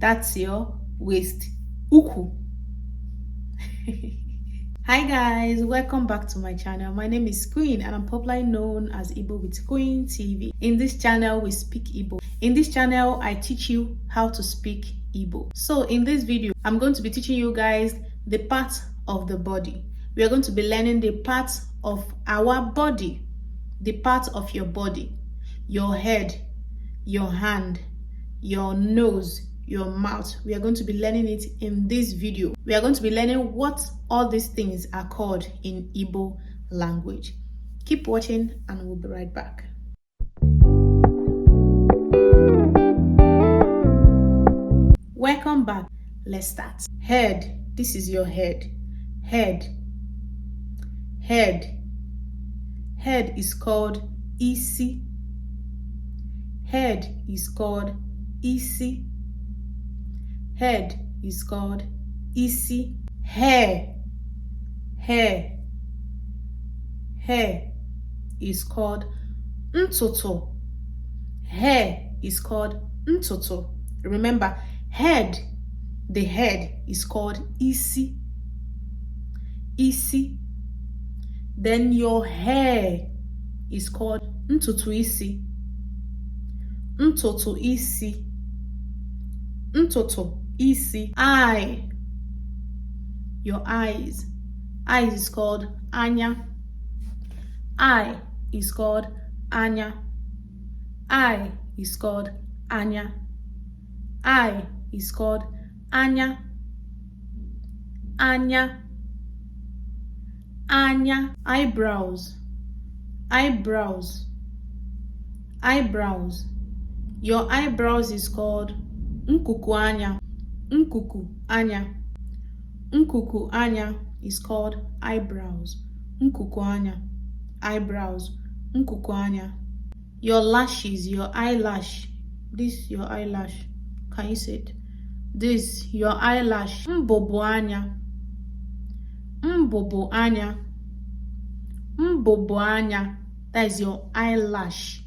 That's your waist. Uku. Hi guys, welcome back to my channel. My name is Queen and I'm popularly known as IGBO with Queen TV. In this channel, we speak Igbo. In this channel, I teach you how to speak Igbo. So in this video, I'm going to be teaching you guys the parts of the body. We are going to be learning the parts of our body, the parts of your body, your head, your hand, your nose, your mouth. We are going to be learning it in this video. We are going to be learning what all these things are called in Igbo language. Keep watching and we'll be right back. Welcome back. Let's start. Head. This is your head. Head. Head. Head is called isi. Head is called isi. Head is called isi. Hair. Hair. Hair is called ntutu. Hair is called ntutu. Remember, head, the head is called isi. Isi. Then your hair is called ntutu isi. Ntutu isi. Ntutu isi. Eye. Your eyes. Eyes is called anya. Eye is called anya. Eye is called anya. Eye is called anya. Anya. Anya. Eyebrows. Eyebrows. Eyebrows. Your eyebrows is called nkuku anya. Nkuku anya. Nkuku anya is called eyebrows. Nkuku anya. Eyebrows. Nkuku anya. Your lashes, your eyelash. This your eyelash. Can you say it? This your eyelash. Mbobo anya. Mbobo anya. Mbobo anya. That is your eyelash.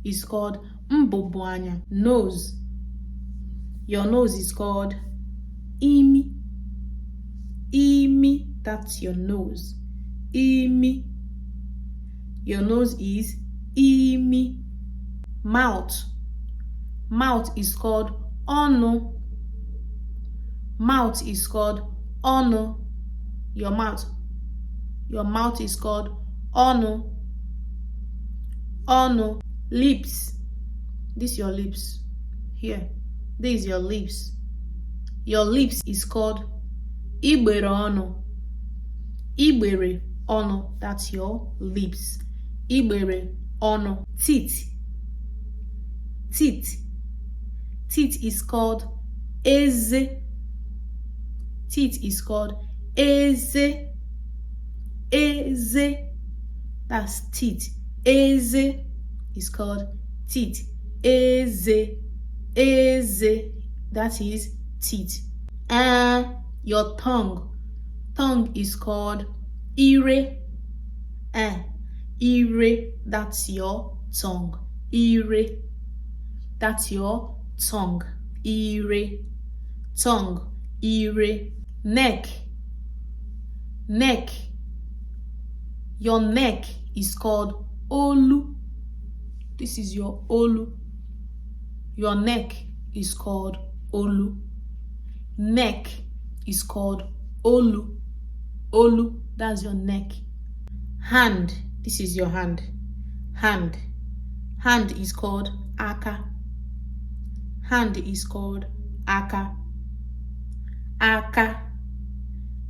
It's called mbobo anya. Nose. Your nose is called imi. Imi. That's your nose. Imi. Your nose is imi. Mouth. Mouth is called ono. Mouth is called ono. Your mouth. Your mouth is called ono. Ono. Lips. This is your lips. Here. This is your lips. Your lips is called igbere ono. Igbere ono. That's your lips. Igbere ono. Teeth. Teeth. Teeth is called eze. Teeth is called eze. Eze. That's teeth. Eze is called teeth. Eze. Eze. That is teeth. Your tongue. Tongue is called ire. Ire. That's your tongue. Ire. That's your tongue. Ire. Tongue. Ire. Neck. Neck. Your neck is called olu. This is your olu. Your neck is called olu. Neck is called olu. Olu. That's your neck. Hand. This is your hand. Hand. Hand is called aka. Hand is called aka. Aka.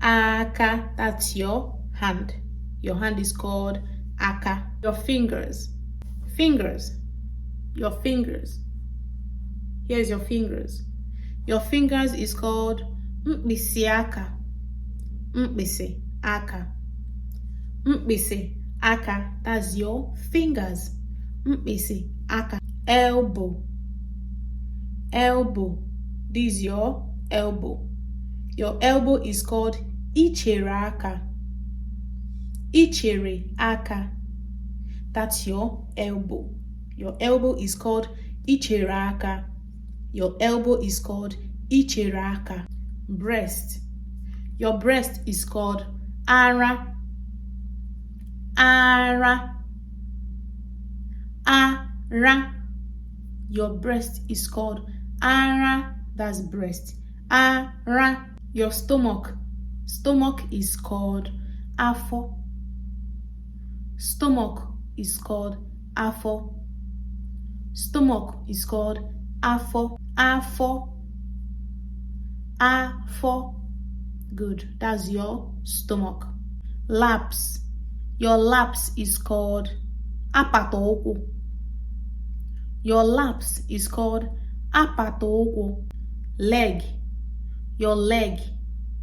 Aka. That's your hand. Your hand is called aka. Your fingers. Fingers. Your fingers. Here's your fingers. Your fingers is called mkpịsị aka. Mkpịsị aka. Mkpịsị aka. That's your fingers. Mkpịsị aka. Elbow. Elbow. This is your elbow. Your elbow is called ichere aka. Ichere aka. That's your elbow. Your elbow is called ichere aka. Your elbow is called icheraka. Breast. Your breast is called ara. Ara. Ara. Your breast is called ara. That's breast. Ara. Your stomach. Stomach is called afo. Stomach is called afo. Stomach is called afo. Afo. Afo. Good. That's your stomach. Laps. Your laps is called apatooko. Your laps is called apatooko. Leg. Your leg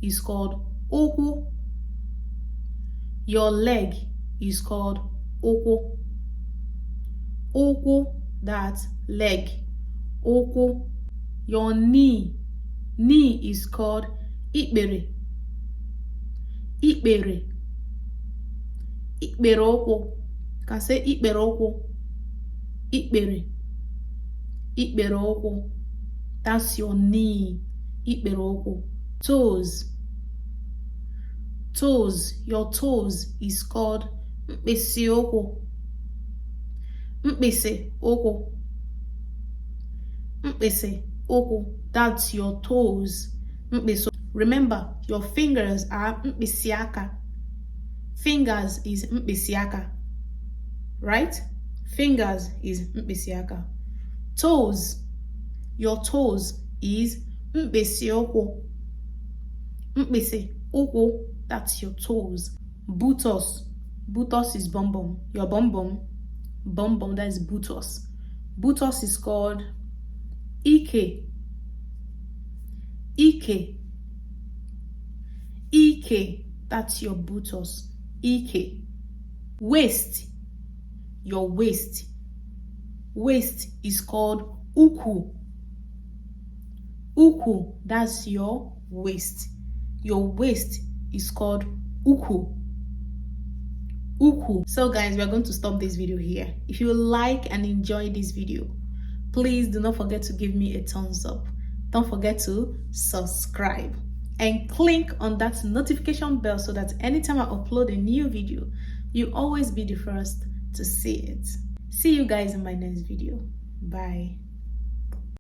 is called uku. Your leg is called uku. Uku, that's leg. Uku. Your knee. Knee is called ikbere. Ikbere. Ikbere uku. You can say ikbere uku. Ikbere. Ikbere uku. That's your knee. Ikbere uku. Toes. Toes. Your toes is called mkpịsị ụkwụ. Mkpịsị ụkwụ. Mkpịsị ụkwụ. That's your toes. Mkpịsị. Remember, your fingers are mkpịsị aka. Fingers is mkpịsị aka. Right? Fingers is mkpịsị aka. Toes. Your toes is mkpịsị ụkwụ. Mkpịsị ụkwụ. That's your toes. Buttocks. Buttocks is bum bum. Your bum bum. Bum bum, that is buttocks. Buttocks is called ike. Ike. Ike. That's your buttocks. Ike. Waist. Your waist. Waist is called uku. Uku. That's your waist. Your waist is called uku. Uku. So guys, we are going to stop this video here. If you like and enjoy this video, please do not forget to give me a thumbs up. Don't forget to subscribe and click on that notification bell so that anytime I upload a new video, you always be the first to see it. See you guys in my next video. Bye.